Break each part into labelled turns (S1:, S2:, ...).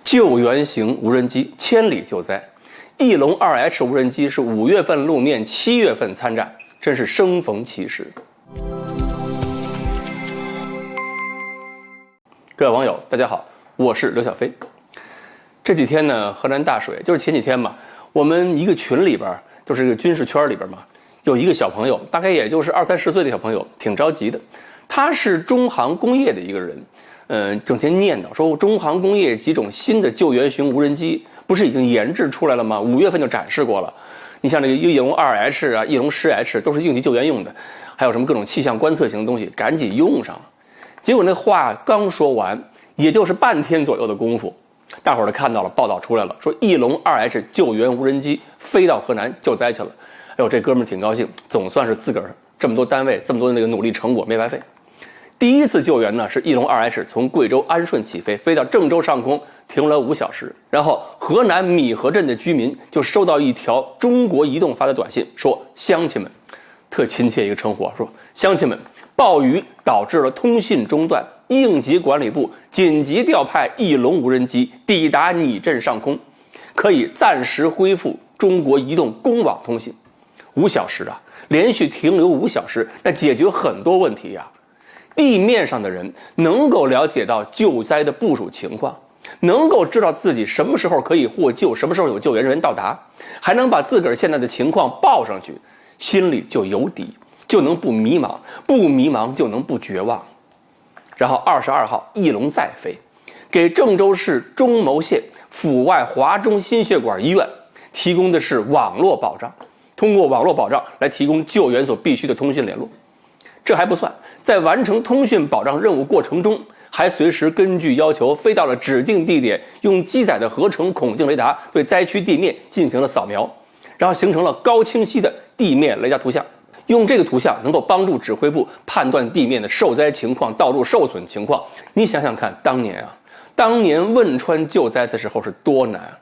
S1: 救援型无人机千里救灾，翼龙 2H 无人机是5月份露面，7月份参战，真是生逢其时。各位网友，大家好，我是刘小飞。这几天呢，河南大水，就是前几天嘛，我们一个群里边，就是这个军事圈里边嘛，有一个小朋友，大概也就是20-30岁的小朋友，挺着急的。他是中航工业的一个人，整天念叨说中航工业几种新的救援型无人机不是已经研制出来了吗？5月份就展示过了。你像这个翼龙 2H 啊、翼龙 10H 都是应急救援用的，还有什么各种气象观测型的东西，赶紧用上了。结果那话刚说完，也就是半天左右的功夫，大伙儿都看到了，报道出来了，说翼龙 2H 救援无人机飞到河南救灾去了。哎呦，这哥们儿挺高兴，总算是自个儿这么多单位、这么多的那个努力成果没白费。第一次救援呢，是翼龙 2H 从贵州安顺起飞，飞到郑州上空停了5小时，然后河南米河镇的居民就收到一条中国移动发的短信，说乡亲们，特亲切一个称呼啊，说乡亲们，暴雨导致了通信中断，应急管理部紧急调派翼龙无人机抵达你镇上空，可以暂时恢复中国移动公网通信。5小时啊，连续停留5小时，那解决很多问题呀。地面上的人能够了解到救灾的部署情况，能够知道自己什么时候可以获救，什么时候有救援人员到达，还能把自个儿现在的情况报上去，心里就有底，就能不迷茫，不迷茫就能不绝望。然后22号翼龙再飞，给郑州市中牟县阜外华中心血管医院提供的是网络保障，通过网络保障来提供救援所必须的通讯联络。这还不算，在完成通讯保障任务过程中，还随时根据要求飞到了指定地点，用机载的合成孔径雷达对灾区地面进行了扫描，然后形成了高清晰的地面雷达图像。用这个图像能够帮助指挥部判断地面的受灾情况、道路受损情况。你想想看，当年汶川救灾的时候是多难，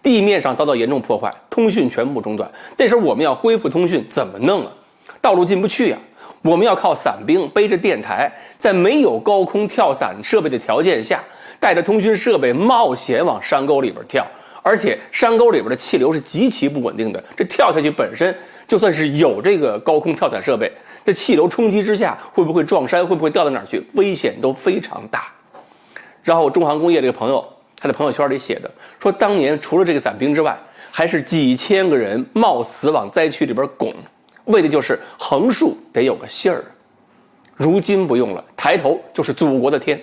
S1: 地面上遭到严重破坏，通讯全部中断。那时候我们要恢复通讯怎么弄啊？道路进不去啊，我们要靠伞兵背着电台，在没有高空跳伞设备的条件下，带着通讯设备冒险往山沟里边跳，而且山沟里边的气流是极其不稳定的，这跳下去本身就算是有这个高空跳伞设备，在气流冲击之下会不会撞山，会不会掉到哪儿去，危险都非常大。然后中航工业这个朋友，他在朋友圈里写的说，当年除了这个伞兵之外，还是几千个人冒死往灾区里边拱，为的就是横竖得有个信儿。如今不用了，抬头就是祖国的天。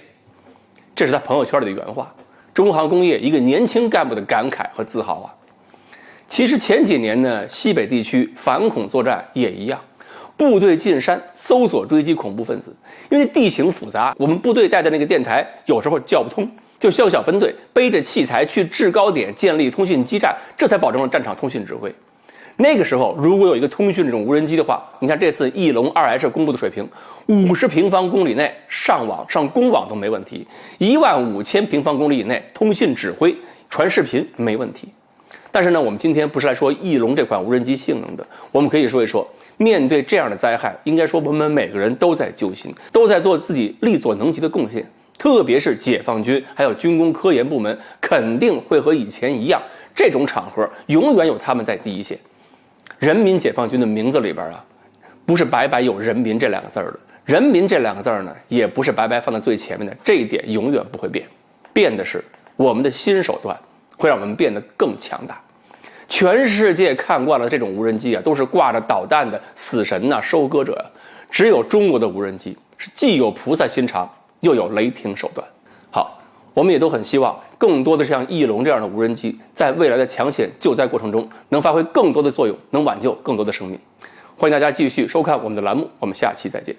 S1: 这是他朋友圈里的原话，中航工业一个年轻干部的感慨和自豪啊。其实前几年呢，西北地区反恐作战也一样，部队进山搜索追击恐怖分子，因为地形复杂，我们部队带的那个电台有时候叫不通，就需要小分队背着器材去制高点建立通讯基站，这才保证了战场通讯指挥。那个时候如果有一个通讯这种无人机的话，你看这次翼龙 2H 公布的水平，50平方公里内上网上公网都没问题，15000平方公里以内通信指挥传视频没问题。但是呢，我们今天不是来说翼龙这款无人机性能的，我们可以说一说，面对这样的灾害，应该说我们每个人都在揪心，都在做自己力所能及的贡献。特别是解放军还有军工科研部门，肯定会和以前一样，这种场合永远有他们在第一线。人民解放军的名字里边啊，不是白白有人民这2个字的，人民这2个字呢，也不是白白放在最前面的，这一点永远不会变，变的是我们的新手段会让我们变得更强大。全世界看惯了这种无人机啊，都是挂着导弹的死神啊、收割者啊，只有中国的无人机是既有菩萨心肠，又有雷霆手段。好，我们也都很希望更多的像翼龙这样的无人机，在未来的抢险救灾过程中能发挥更多的作用，能挽救更多的生命。欢迎大家继续收看我们的栏目，我们下期再见。